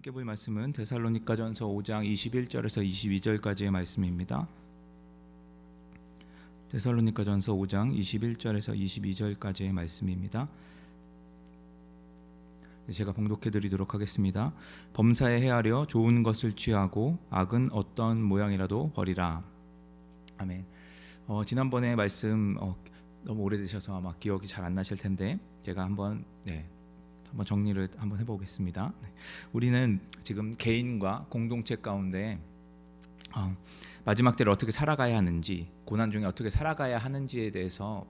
함께 볼 말씀은 데살로니가전서 5장 21절에서 22절까지의 말씀입니다. 데살로니가전서 5장 21절에서 22절까지의 말씀입니다. 제가 봉독해 드리도록 하겠습니다. 범사에 헤아려 좋은 것을 취하고 악은 어떤 모양이라도 버리라. 아멘. 지난번에 말씀 너무 오래되셔서 아마 기억이 잘 안 나실 텐데 제가 한번 정리를 한번 해보겠습니다. 우리는 지금 개인과 공동체 가운데 마지막 때를 어떻게 살아가야 하는지, 고난 중에 어떻게 살아가야 하는지에 대해서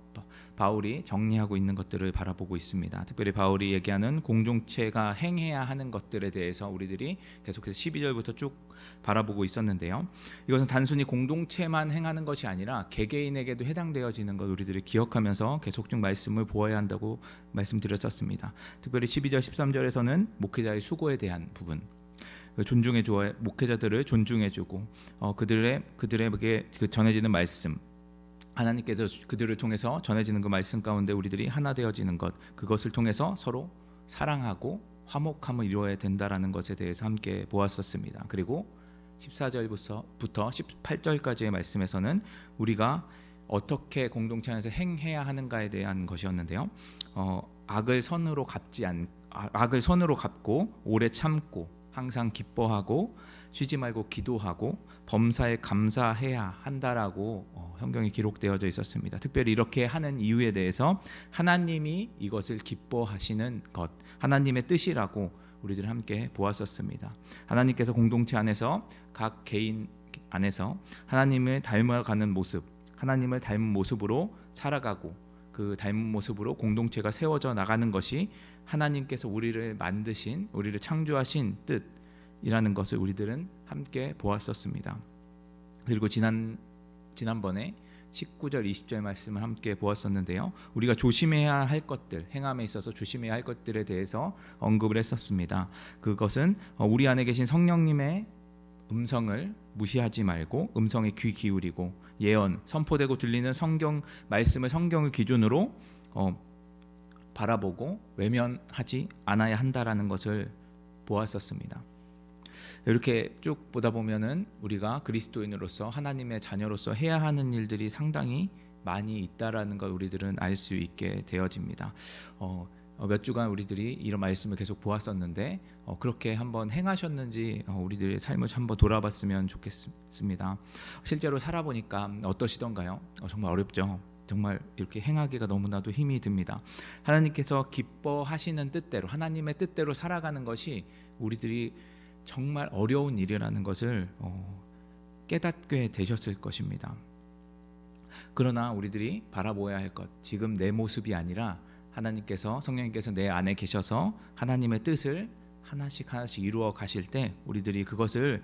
바울이 정리하고 있는 것들을 바라보고 있습니다. 특별히 바울이 얘기하는 공동체가 행해야 하는 것들에 대해서 우리들이 계속해서 12절부터 쭉 바라보고 있었는데요. 이것은 단순히 공동체만 행하는 것이 아니라 개개인에게도 해당되어지는 것 우리들이 기억하면서 계속 쭉 말씀을 보아야 한다고 말씀드렸었습니다. 특별히 12절 13절에서는 목회자의 수고에 대한 부분, 존중해주어 목회자들을 존중해주고 그들에게 전해지는 말씀, 하나님께서 그들을 통해서 전해지는 그 말씀 가운데 우리들이 하나 되어지는 것, 그것을 통해서 서로 사랑하고 화목함을 이루어야 된다라는 것에 대해서 함께 보았었습니다. 그리고 14절부터 18절까지의 말씀에서는 우리가 어떻게 공동체 안에서 행해야 하는가에 대한 것이었는데요. 악을 선으로 갚고 오래 참고 항상 기뻐하고 쉬지 말고 기도하고 범사에 감사해야 한다라고 성경에 기록되어져 있었습니다. 특별히 이렇게 하는 이유에 대해서 하나님이 이것을 기뻐하시는 것, 하나님의 뜻이라고 우리들 함께 보았었습니다. 하나님께서 공동체 안에서 각 개인 안에서 하나님을 닮아가는 모습, 하나님을 닮은 모습으로 살아가고 그 닮은 모습으로 공동체가 세워져 나가는 것이 하나님께서 우리를 만드신, 우리를 창조하신 뜻이라는 것을 우리들은 함께 보았었습니다. 그리고 지난번에 19절 20절 말씀을 함께 보았었는데요. 우리가 조심해야 할 것들, 행함에 있어서 조심해야 할 것들에 대해서 언급을 했었습니다. 그것은 우리 안에 계신 성령님의 음성을 무시하지 말고 음성에 귀 기울이고 예언, 선포되고 들리는 성경 말씀을 성경을 기준으로 바라보고 외면하지 않아야 한다라는 것을 보았었습니다. 이렇게 쭉 보다 보면은 우리가 그리스도인으로서 하나님의 자녀로서 해야 하는 일들이 상당히 많이 있다라는 걸 우리들은 알 수 있게 되어집니다. 몇 주간 우리들이 이런 말씀을 계속 보았었는데 그렇게 한번 행하셨는지 우리들의 삶을 한번 돌아봤으면 좋겠습니다. 실제로 살아보니까 어떠시던가요? 정말 어렵죠. 정말 이렇게 행하기가 너무나도 힘이 듭니다. 하나님께서 기뻐하시는 뜻대로, 하나님의 뜻대로 살아가는 것이 우리들이 정말 어려운 일이라는 것을 깨닫게 되셨을 것입니다. 그러나 우리들이 바라보아야 할 것, 지금 내 모습이 아니라 하나님께서, 성령님께서 내 안에 계셔서 하나님의 뜻을 하나씩 이루어 가실 때 우리들이 그것을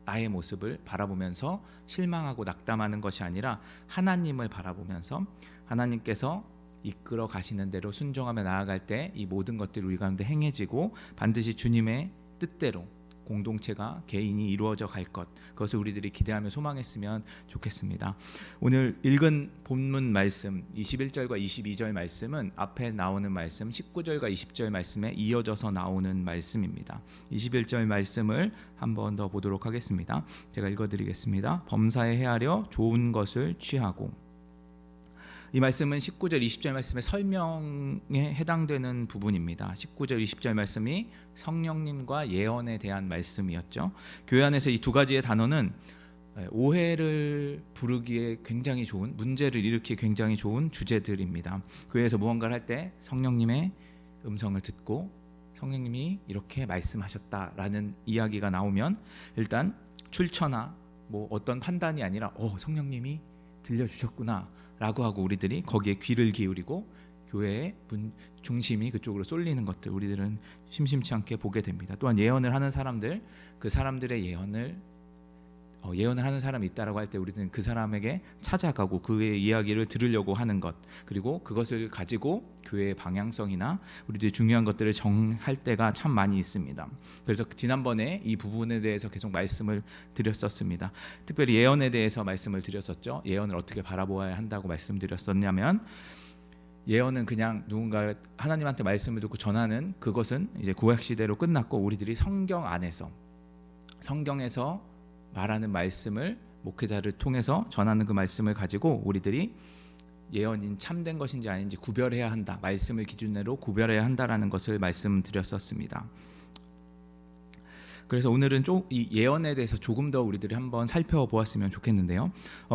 나의 모습을 바라보면서 실망하고 낙담하는 것이 아니라 하나님을 바라보면서 하나님께서 이끌어 가시는 대로 순종하며 나아갈 때 이 모든 것들이 우리 가운데 행해지고 반드시 주님의 뜻대로 공동체가 개인이 이루어져 갈 것, 그것을 우리들이 기대하며 소망했으면 좋겠습니다. 오늘 읽은 본문 말씀 21절과 22절 말씀은 앞에 나오는 말씀 19절과 20절 말씀에 이어져서 나오는 말씀입니다. 21절 말씀을 한 번 더 보도록 하겠습니다. 제가 읽어드리겠습니다. 범사에 헤아려 좋은 것을 취하고. 이 말씀은 19절 20절 말씀의 설명에 해당되는 부분입니다. 19절 20절 말씀이 성령님과 예언에 대한 말씀이었죠. 교회 안에서 이 두 가지의 단어는 오해를 부르기에 굉장히 좋은, 문제를 일으키기 굉장히 좋은 주제들입니다. 교회에서 무언가를 할 때 성령님의 음성을 듣고 성령님이 이렇게 말씀하셨다라는 이야기가 나오면 일단 출처나 어떤 판단이 아니라 성령님이 들려주셨구나 라고 하고 우리들이 거기에 귀를 기울이고 교회의 중심이 그쪽으로 쏠리는 것들 우리들은 심심치 않게 보게 됩니다. 또한 예언을 하는 사람들, 그 사람들의 예언을 하는 사람이 있다라고 할 때 우리는 그 사람에게 찾아가고 그의 이야기를 들으려고 하는 것, 그리고 그것을 가지고 교회의 방향성이나 우리들이 중요한 것들을 정할 때가 참 많이 있습니다. 그래서 지난번에 이 부분에 대해서 계속 말씀을 드렸었습니다. 특별히 예언에 대해서 말씀을 드렸었죠. 예언을 어떻게 바라보아야 한다고 말씀드렸었냐면 예언은 그냥 누군가 하나님한테 말씀을 듣고 전하는 그것은 이제 구약 시대로 끝났고, 우리들이 성경 안에서, 성경에서 말하는 말씀을 목회자를 통해서 전하는 그 말씀을 가지고 우리들이 예언인 참된 것인지 아닌지 구별해야 한다, 말씀을 기준으로 구별해야 한다라는 것을 말씀드렸었습니다. 그래서 오늘은 이 예언에 대해서 조금 더 우리들이 한번 살펴보았으면 좋겠는데요.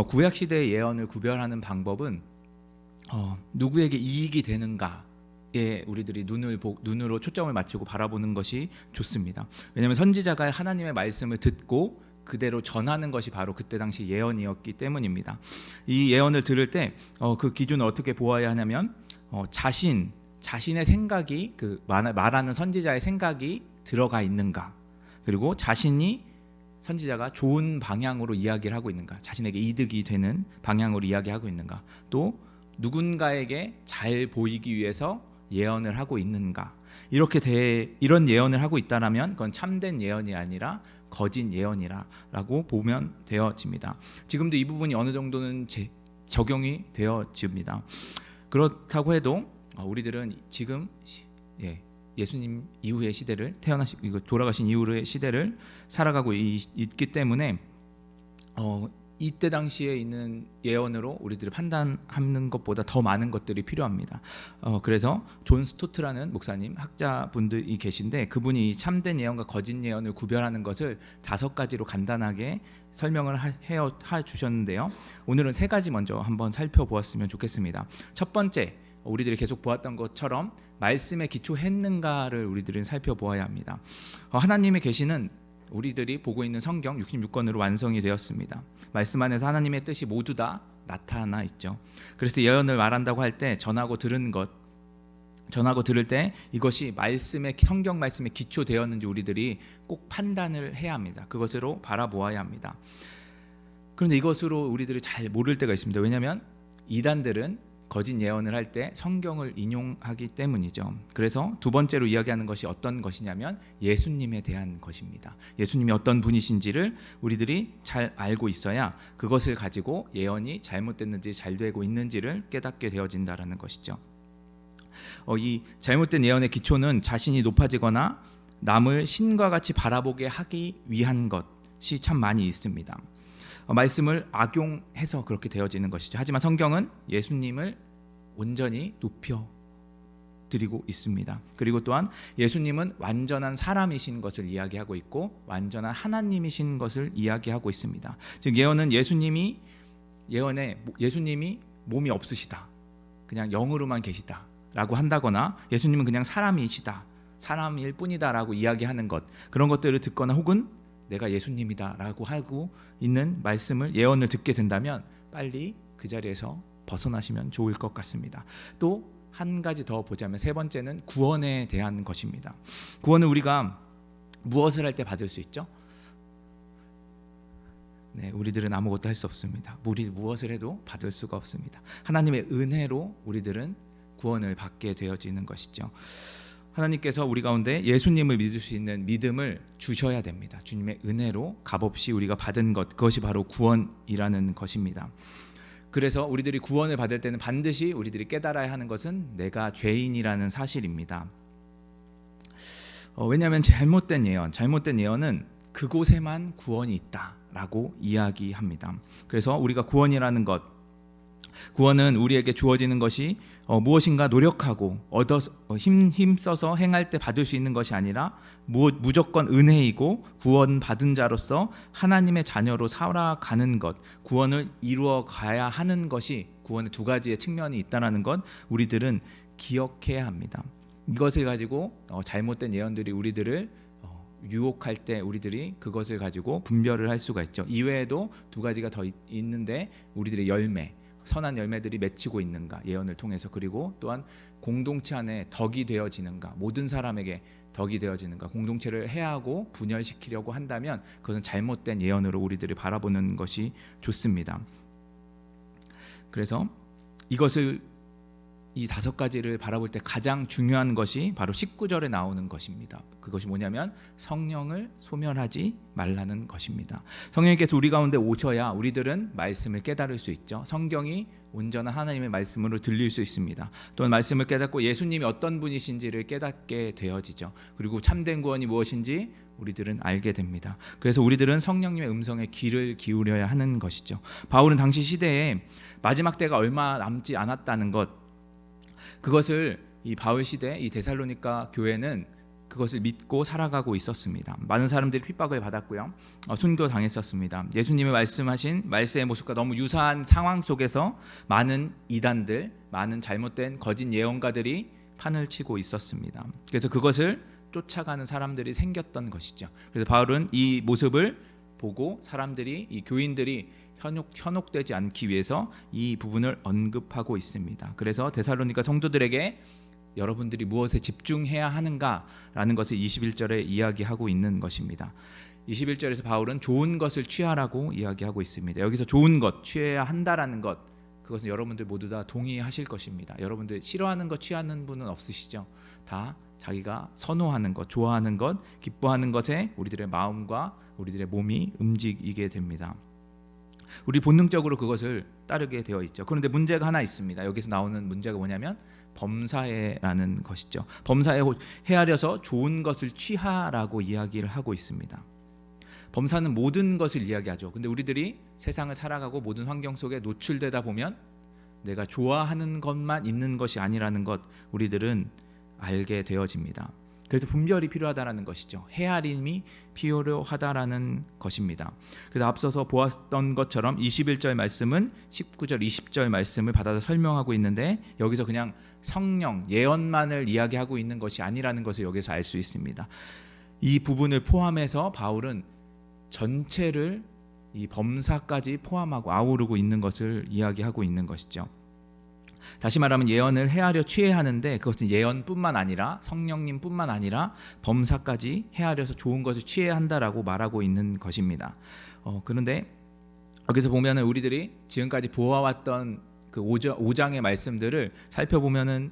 구약 시대의 예언을 구별하는 방법은 누구에게 이익이 되는가에 우리들이 눈으로 초점을 맞추고 바라보는 것이 좋습니다. 왜냐하면 선지자가 하나님의 말씀을 듣고 그대로 전하는 것이 바로 그때 당시 예언이었기 때문입니다. 이 예언을 들을 때 그 기준을 어떻게 보아야 하냐면 자신의 생각이, 그 말하는 선지자의 생각이 들어가 있는가, 그리고 선지자가 좋은 방향으로 이야기를 하고 있는가, 자신에게 이득이 되는 방향으로 이야기하고 있는가, 또 누군가에게 잘 보이기 위해서 예언을 하고 있는가, 이런 예언을 하고 있다라면 그건 참된 예언이 아니라 거짓 예언이라고 보면 되어집니다. 지금도 이 부분이 어느 정도는 적용이 되어집니다. 그렇다고 해도 우리들은 지금 예수님 이후의 시대를, 돌아가신 이후의 시대를 살아가고 있기 때문에 이때 당시에 있는 예언으로 우리들이 판단하는 것보다 더 많은 것들이 필요합니다. 그래서 존 스토트라는 목사님, 학자분들이 계신데, 그분이 참된 예언과 거짓 예언을 구별하는 것을 5가지로 간단하게 설명을 해 주셨는데요. 오늘은 3가지 먼저 한번 살펴보았으면 좋겠습니다. 첫 번째, 우리들이 계속 보았던 것처럼 말씀에 기초했는가를 우리들은 살펴보아야 합니다. 하나님의 계시는 우리들이 보고 있는 성경 66권으로 완성이 되었습니다. 말씀 안에서 하나님의 뜻이 모두 다 나타나 있죠. 그래서 예언을 말한다고 할 때 전하고 들을 때 이것이 성경 말씀에 기초되었는지 우리들이 꼭 판단을 해야 합니다. 그것으로 바라보아야 합니다. 그런데 이것으로 우리들이 잘 모를 때가 있습니다. 왜냐하면 이단들은 거짓 예언을 할 때 성경을 인용하기 때문이죠. 그래서 두 번째로 이야기하는 것이 어떤 것이냐면 예수님에 대한 것입니다. 예수님이 어떤 분이신지를 우리들이 잘 알고 있어야 그것을 가지고 예언이 잘못됐는지 잘 되고 있는지를 깨닫게 되어진다는 것이죠. 이 잘못된 예언의 기초는 자신이 높아지거나 남을 신과 같이 바라보게 하기 위한 것이 참 많이 있습니다. 말씀을 악용해서 그렇게 되어지는 것이죠. 하지만 성경은 예수님을 온전히 높여드리고 있습니다. 그리고 또한 예수님은 완전한 사람이신 것을 이야기하고 있고 완전한 하나님이신 것을 이야기하고 있습니다. 즉 예수님이 몸이 없으시다, 그냥 영으로만 계시다 라고 한다거나, 예수님은 그냥 사람일 뿐이다 라고 이야기하는 것, 그런 것들을 듣거나, 혹은 내가 예수님이다 라고 하고 있는 예언을 듣게 된다면 빨리 그 자리에서 벗어나시면 좋을 것 같습니다. 또 한 가지 더 보자면, 3번째는 구원에 대한 것입니다. 구원은 우리가 무엇을 할 때 받을 수 있죠? 우리들은 아무것도 할 수 없습니다. 우리 무엇을 해도 받을 수가 없습니다. 하나님의 은혜로 우리들은 구원을 받게 되어지는 것이죠. 하나님께서 우리 가운데 예수님을 믿을 수 있는 믿음을 주셔야 됩니다. 주님의 은혜로 값없이 우리가 받은 것, 그것이 바로 구원이라는 것입니다. 그래서 우리들이 구원을 받을 때는 반드시 우리들이 깨달아야 하는 것은 내가 죄인이라는 사실입니다. 왜냐하면 잘못된 예언은 그곳에만 구원이 있다라고 이야기합니다. 그래서 우리가 구원은 우리에게 주어지는 것이 무엇인가 노력하고 힘써서 행할 때 받을 수 있는 것이 아니라 무조건 은혜이고, 구원받은 자로서 하나님의 자녀로 살아가는 것, 구원을 이루어 가야 하는 것이, 구원의 2가지의 측면이 있다는 것 우리들은 기억해야 합니다. 이것을 가지고 잘못된 예언들이 우리들을 유혹할 때 우리들이 그것을 가지고 분별을 할 수가 있죠. 이외에도 2가지가 더 있는데, 우리들의 선한 열매들이 맺히고 있는가, 예언을 통해서, 그리고 또한 공동체 안에 덕이 되어지는가, 모든 사람에게 덕이 되어지는가, 공동체를 해하고 분열시키려고 한다면 그것은 잘못된 예언으로 우리들이 바라보는 것이 좋습니다. 그래서 이것을 이 5가지를 바라볼 때 가장 중요한 것이 바로 19절에 나오는 것입니다. 그것이 뭐냐면 성령을 소멸하지 말라는 것입니다. 성령님께서 우리 가운데 오셔야 우리들은 말씀을 깨달을 수 있죠. 성경이 온전한 하나님의 말씀으로 들릴 수 있습니다. 또한 말씀을 깨닫고 예수님이 어떤 분이신지를 깨닫게 되어지죠. 그리고 참된 구원이 무엇인지 우리들은 알게 됩니다. 그래서 우리들은 성령님의 음성에 귀를 기울여야 하는 것이죠. 바울은 당시 시대에 마지막 때가 얼마 남지 않았다는 것, 그것을 이 바울 시대 이 데살로니가 교회는 그것을 믿고 살아가고 있었습니다. 많은 사람들이 핍박을 받았고요, 순교 당했었습니다. 예수님의 말씀하신 말세의 모습과 너무 유사한 상황 속에서 많은 이단들, 많은 잘못된 거짓 예언가들이 판을 치고 있었습니다. 그래서 그것을 쫓아가는 사람들이 생겼던 것이죠. 그래서 바울은 이 모습을 보고 사람들이, 이 교인들이 현혹되지 않기 위해서 이 부분을 언급하고 있습니다. 그래서 데살로니가 성도들에게 여러분들이 무엇에 집중해야 하는가라는 것을 21절에 이야기하고 있는 것입니다. 21절에서 바울은 좋은 것을 취하라고 이야기하고 있습니다. 여기서 좋은 것, 취해야 한다라는 것, 그것은 여러분들 모두 다 동의하실 것입니다. 여러분들 싫어하는 것 취하는 분은 없으시죠? 다 자기가 선호하는 것, 좋아하는 것, 기뻐하는 것에 우리들의 마음과 우리들의 몸이 움직이게 됩니다. 우리 본능적으로 그것을 따르게 되어 있죠. 그런데 문제가 하나 있습니다. 여기서 나오는 문제가 뭐냐면 범사에라는 것이죠. 범사에 헤아려서 좋은 것을 취하라고 이야기를 하고 있습니다. 범사는 모든 것을 이야기하죠. 근데 우리들이 세상을 살아가고 모든 환경 속에 노출되다 보면 내가 좋아하는 것만 있는 것이 아니라는 것 우리들은 알게 되어집니다. 그래서 분별이 필요하다는 것이죠. 헤아림이 필요하다라는 것입니다. 그래서 앞서서 보았던 것처럼 21절 말씀은 19절, 20절 말씀을 받아서 설명하고 있는데 여기서 그냥 성령, 예언만을 이야기하고 있는 것이 아니라는 것을 여기서 알 수 있습니다. 이 부분을 포함해서 바울은 전체를 이 범사까지 포함하고 아우르고 있는 것을 이야기하고 있는 것이죠. 다시 말하면 예언을 헤아려 취해야 하는데 그것은 예언뿐만 아니라 성령님뿐만 아니라 범사까지 헤아려서 좋은 것을 취해야 한다라고 말하고 있는 것입니다. 그런데 여기서 보면은 우리들이 지금까지 보아왔던 그 5장의 말씀들을 살펴보면은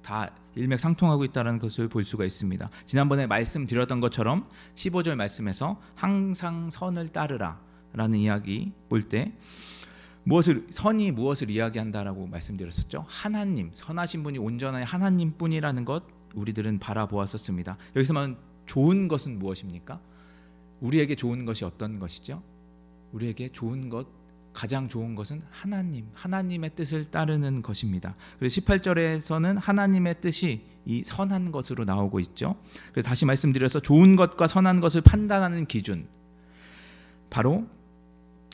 다 일맥상통하고 있다는 것을 볼 수가 있습니다. 지난번에 말씀드렸던 것처럼 15절 말씀에서 항상 선을 따르라 라는 이야기 볼 때 선이 무엇을 이야기한다라고 말씀드렸었죠. 하나님, 선하신 분이 온전한 하나님뿐이라는 것 우리들은 바라보았었습니다. 여기서만 좋은 것은 무엇입니까? 우리에게 좋은 것이 어떤 것이죠? 우리에게 좋은 것, 가장 좋은 것은 하나님의 뜻을 따르는 것입니다. 그래서 18절에서는 하나님의 뜻이 이 선한 것으로 나오고 있죠. 그래서 다시 말씀드려서 좋은 것과 선한 것을 판단하는 기준, 바로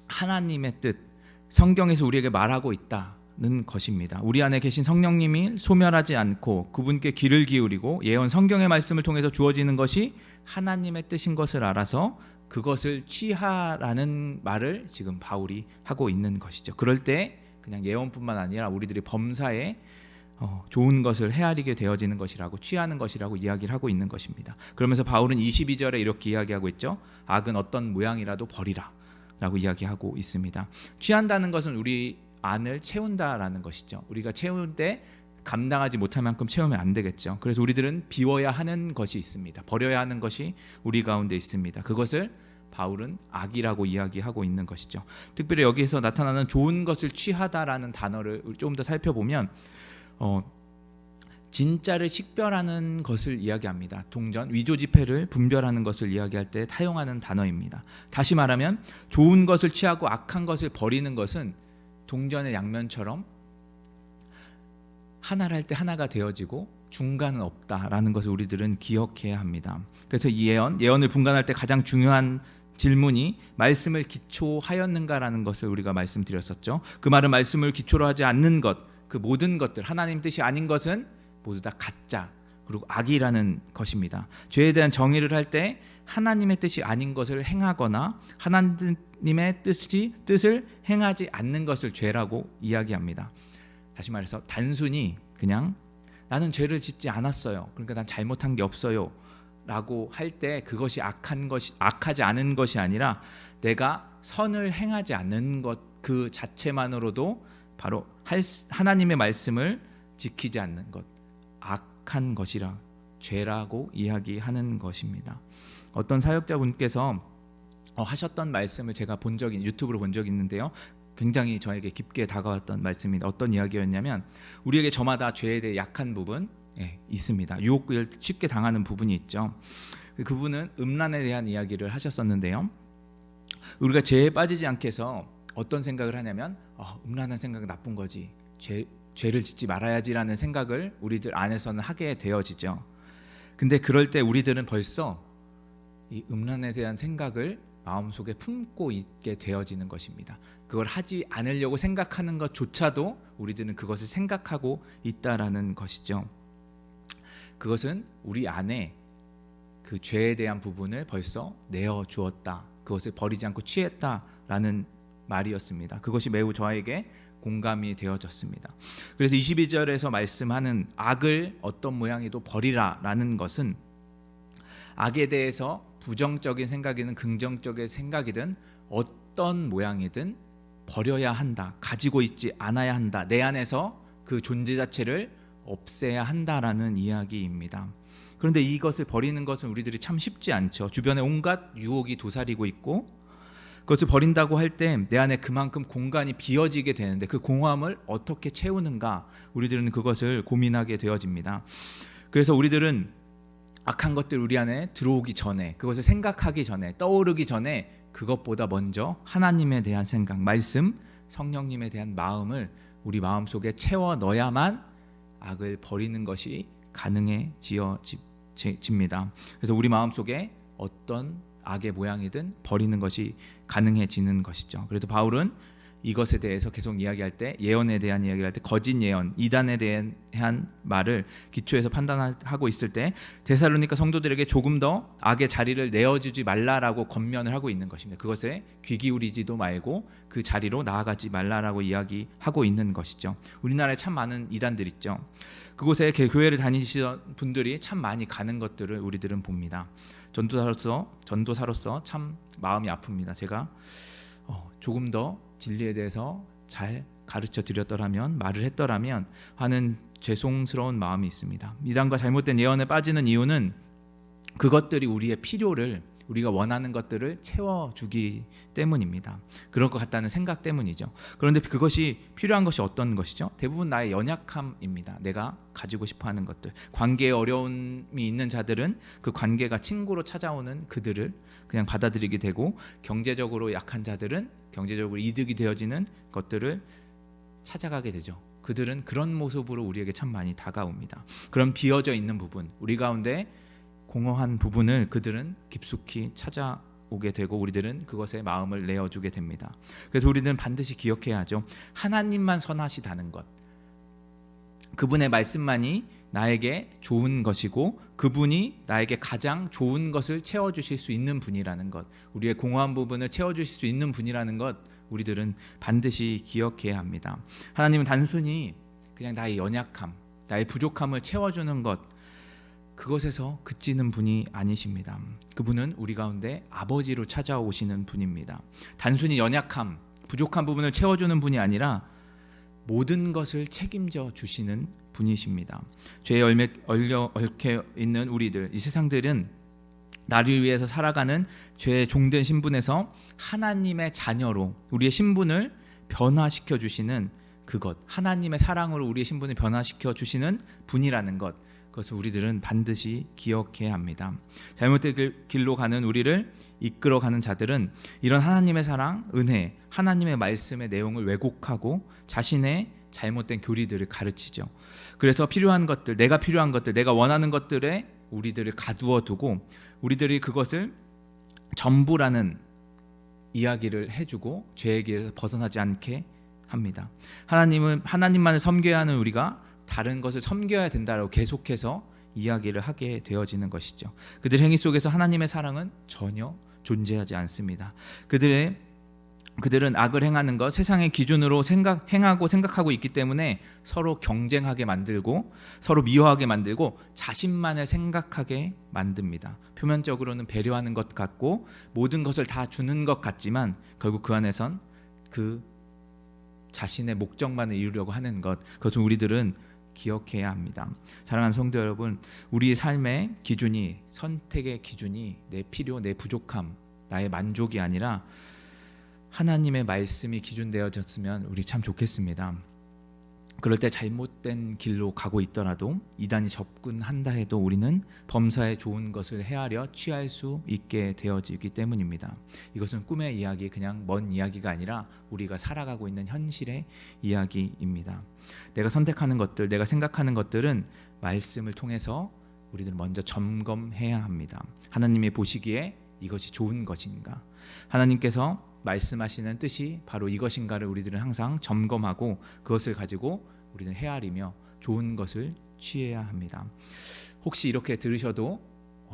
하나님의 뜻, 성경에서 우리에게 말하고 있다는 것입니다. 우리 안에 계신 성령님이 소멸하지 않고 그분께 귀를 기울이고 예언 성경의 말씀을 통해서 주어지는 것이 하나님의 뜻인 것을 알아서 그것을 취하라는 말을 지금 바울이 하고 있는 것이죠. 그럴 때 그냥 예언뿐만 아니라 우리들이 범사에 좋은 것을 헤아리게 되어지는 것이라고, 취하는 것이라고 이야기를 하고 있는 것입니다. 그러면서 바울은 22절에 이렇게 이야기하고 있죠. 악은 어떤 모양이라도 버리라 라고 이야기하고 있습니다. 취한다는 것은 우리 안을 채운다라는 것이죠. 우리가 채울 때 감당하지 못할 만큼 채우면 안 되겠죠. 그래서 우리들은 비워야 하는 것이 있습니다. 버려야 하는 것이 우리 가운데 있습니다. 그것을 바울은 악이라고 이야기하고 있는 것이죠. 특별히 여기서 나타나는 좋은 것을 취하다라는 단어를 좀 더 살펴보면 진짜를 식별하는 것을 이야기합니다. 동전, 위조지폐를 분별하는 것을 이야기할 때 사용하는 단어입니다. 다시 말하면 좋은 것을 취하고 악한 것을 버리는 것은 동전의 양면처럼 하나를 할 때 하나가 되어지고 중간은 없다라는 것을 우리들은 기억해야 합니다. 그래서 이 예언을 분간할 때 가장 중요한 질문이 말씀을 기초하였는가라는 것을 우리가 말씀드렸었죠. 그 말은 말씀을 기초로 하지 않는 것, 그 모든 것들, 하나님 뜻이 아닌 것은 모두 다 가짜, 그리고 악이라는 것입니다. 죄에 대한 정의를 할 때 하나님의 뜻이 아닌 것을 행하거나 하나님의 뜻을 행하지 않는 것을 죄라고 이야기합니다. 다시 말해서 단순히 그냥 나는 죄를 짓지 않았어요, 그러니까 난 잘못한 게 없어요 라고 할 때 그것이 악하지 않은 것이 아니라 내가 선을 행하지 않는 것 그 자체만으로도 바로 하나님의 말씀을 지키지 않는 것, 악한 것이라 죄라고 이야기하는 것입니다. 어떤 사역자분께서 하셨던 말씀을 제가 유튜브로 본 적이 있는데요. 굉장히 저에게 깊게 다가왔던 말씀입니다. 어떤 이야기였냐면 우리에게 저마다 죄에 대해 약한 부분 있습니다. 유혹을 쉽게 당하는 부분이 있죠. 그분은 음란에 대한 이야기를 하셨었는데요. 우리가 죄에 빠지지 않게 해서 어떤 생각을 하냐면 음란한 생각은 나쁜 거지, 죄를 짓지 말아야지라는 생각을 우리들 안에서는 하게 되어지죠. 근데 그럴 때 우리들은 벌써 이 음란에 대한 생각을 마음속에 품고 있게 되어지는 것입니다. 그걸 하지 않으려고 생각하는 것조차도 우리들은 그것을 생각하고 있다라는 것이죠. 그것은 우리 안에 그 죄에 대한 부분을 벌써 내어주었다, 그것을 버리지 않고 취했다라는 말이었습니다. 그것이 매우 저에게 공감이 되어졌습니다. 그래서 22절에서 말씀하는 악을 어떤 모양이도 버리라라는 것은 악에 대해서 부정적인 생각이든 긍정적인 생각이든 어떤 모양이든 버려야 한다, 가지고 있지 않아야 한다, 내 안에서 그 존재 자체를 없애야 한다라는 이야기입니다. 그런데 이것을 버리는 것은 우리들이 참 쉽지 않죠. 주변에 온갖 유혹이 도사리고 있고 그것을 버린다고 할 때 내 안에 그만큼 공간이 비어지게 되는데 그 공허함을 어떻게 채우는가, 우리들은 그것을 고민하게 되어집니다. 그래서 우리들은 악한 것들 우리 안에 들어오기 전에, 그것을 생각하기 전에, 떠오르기 전에 그것보다 먼저 하나님에 대한 생각, 말씀, 성령님에 대한 마음을 우리 마음속에 채워 넣어야만 악을 버리는 것이 가능해집니다. 그래서 우리 마음속에 어떤 악의 모양이든 버리는 것이 가능해지는 것이죠. 그래서 바울은 이것에 대해서 계속 이야기할 때, 예언에 대한 이야기를 할 때 거짓 예언, 이단에 대한 말을 기초해서 판단하고 있을 때 데살로니가 성도들에게 조금 더 악의 자리를 내어주지 말라라고 권면을 하고 있는 것입니다. 그것에 귀 기울이지도 말고 그 자리로 나아가지 말라라고 이야기하고 있는 것이죠. 우리나라에 참 많은 이단들 있죠. 그곳에 교회를 다니시던 분들이 참 많이 가는 것들을 우리들은 봅니다. 전도사로서 참 마음이 아픕니다. 제가 조금 더 진리에 대해서 잘 가르쳐 드렸더라면, 말을 했더라면 하는 죄송스러운 마음이 있습니다. 이단과 잘못된 예언에 빠지는 이유는 그것들이 우리의 필요를, 우리가 원하는 것들을 채워주기 때문입니다. 그럴 것 같다는 생각 때문이죠. 그런데 그것이 필요한 것이 어떤 것이죠? 대부분 나의 연약함입니다. 내가 가지고 싶어하는 것들. 관계에 어려움이 있는 자들은 그 관계가 친구로 찾아오는 그들을 그냥 받아들이게 되고, 경제적으로 약한 자들은 경제적으로 이득이 되어지는 것들을 찾아가게 되죠. 그들은 그런 모습으로 우리에게 참 많이 다가옵니다. 그런 비어져 있는 부분, 우리 가운데 공허한 부분을 그들은 깊숙이 찾아오게 되고 우리들은 그것에 마음을 내어주게 됩니다. 그래서 우리는 반드시 기억해야 하죠. 하나님만 선하시다는 것, 그분의 말씀만이 나에게 좋은 것이고 그분이 나에게 가장 좋은 것을 채워주실 수 있는 분이라는 것, 우리의 공허한 부분을 채워주실 수 있는 분이라는 것, 우리들은 반드시 기억해야 합니다. 하나님은 단순히 그냥 나의 연약함, 나의 부족함을 채워주는 것, 그것에서 그치는 분이 아니십니다. 그분은 우리 가운데 아버지로 찾아오시는 분입니다. 단순히 연약함, 부족한 부분을 채워주는 분이 아니라 모든 것을 책임져 주시는 분이십니다. 죄에 얽혀 있는 우리들, 이 세상들은 나를 위해서 살아가는 죄의 종된 신분에서 하나님의 자녀로 우리의 신분을 변화시켜 주시는 그것, 하나님의 사랑으로 우리의 신분을 변화시켜 주시는 분이라는 것, 그것을 우리들은 반드시 기억해야 합니다. 잘못된 길로 가는 우리를 이끌어가는 자들은 이런 하나님의 사랑, 은혜, 하나님의 말씀의 내용을 왜곡하고 자신의 잘못된 교리들을 가르치죠. 그래서 필요한 것들, 내가 필요한 것들, 내가 원하는 것들에 우리들을 가두어 두고 우리들이 그것을 전부라는 이야기를 해주고 죄의 길에서 벗어나지 않게 합니다. 하나님만을 섬겨야 하는 우리가 다른 것을 섬겨야 된다고 계속해서 이야기를 하게 되어지는 것이죠. 그들의 행위 속에서 하나님의 사랑은 전혀 존재하지 않습니다. 그들은 악을 행하는 것, 세상의 기준으로 행하고 생각하고 있기 때문에 서로 경쟁하게 만들고 서로 미워하게 만들고 자신만을 생각하게 만듭니다. 표면적으로는 배려하는 것 같고 모든 것을 다 주는 것 같지만 결국 그 안에선 그 자신의 목적만을 이루려고 하는 것, 그것은 우리들은 기억해야 합니다. 사랑하는 성도 여러분, 우리의 삶의 기준이, 선택의 기준이 내 필요, 내 부족함, 나의 만족이 아니라 하나님의 말씀이 기준되어졌으면 우리 참 좋겠습니다. 그럴 때 잘못된 길로 가고 있더라도 이단이 접근한다 해도 우리는 범사에 좋은 것을 헤아려 취할 수 있게 되어지기 때문입니다. 이것은 꿈의 이야기, 그냥 먼 이야기가 아니라 우리가 살아가고 있는 현실의 이야기입니다. 내가 선택하는 것들, 내가 생각하는 것들은 말씀을 통해서 우리는 먼저 점검해야 합니다. 하나님이 보시기에 이것이 좋은 것인가? 하나님께서 말씀하시는 뜻이 바로 이것인가를 우리들은 항상 점검하고 그것을 가지고 우리는 헤아리며 좋은 것을 취해야 합니다. 혹시 이렇게 들으셔도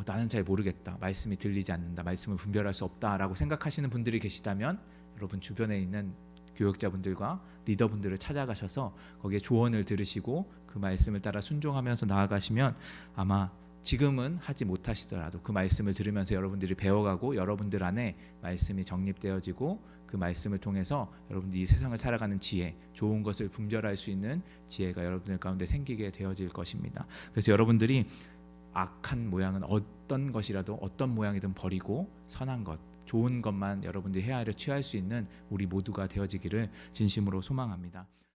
나는 잘 모르겠다, 말씀이 들리지 않는다, 말씀을 분별할 수 없다라고 생각하시는 분들이 계시다면 여러분 주변에 있는 교역자분들과 리더분들을 찾아가셔서 거기에 조언을 들으시고 그 말씀을 따라 순종하면서 나아가시면 아마 지금은 하지 못하시더라도 그 말씀을 들으면서 여러분들이 배워가고 여러분들 안에 말씀이 정립되어지고 그 말씀을 통해서 여러분들이 이 세상을 살아가는 지혜, 좋은 것을 분별할 수 있는 지혜가 여러분들 가운데 생기게 되어질 것입니다. 그래서 여러분들이 악한 모양은 어떤 것이라도 어떤 모양이든 버리고 선한 것, 좋은 것만 여러분들이 헤아려 취할 수 있는 우리 모두가 되어지기를 진심으로 소망합니다.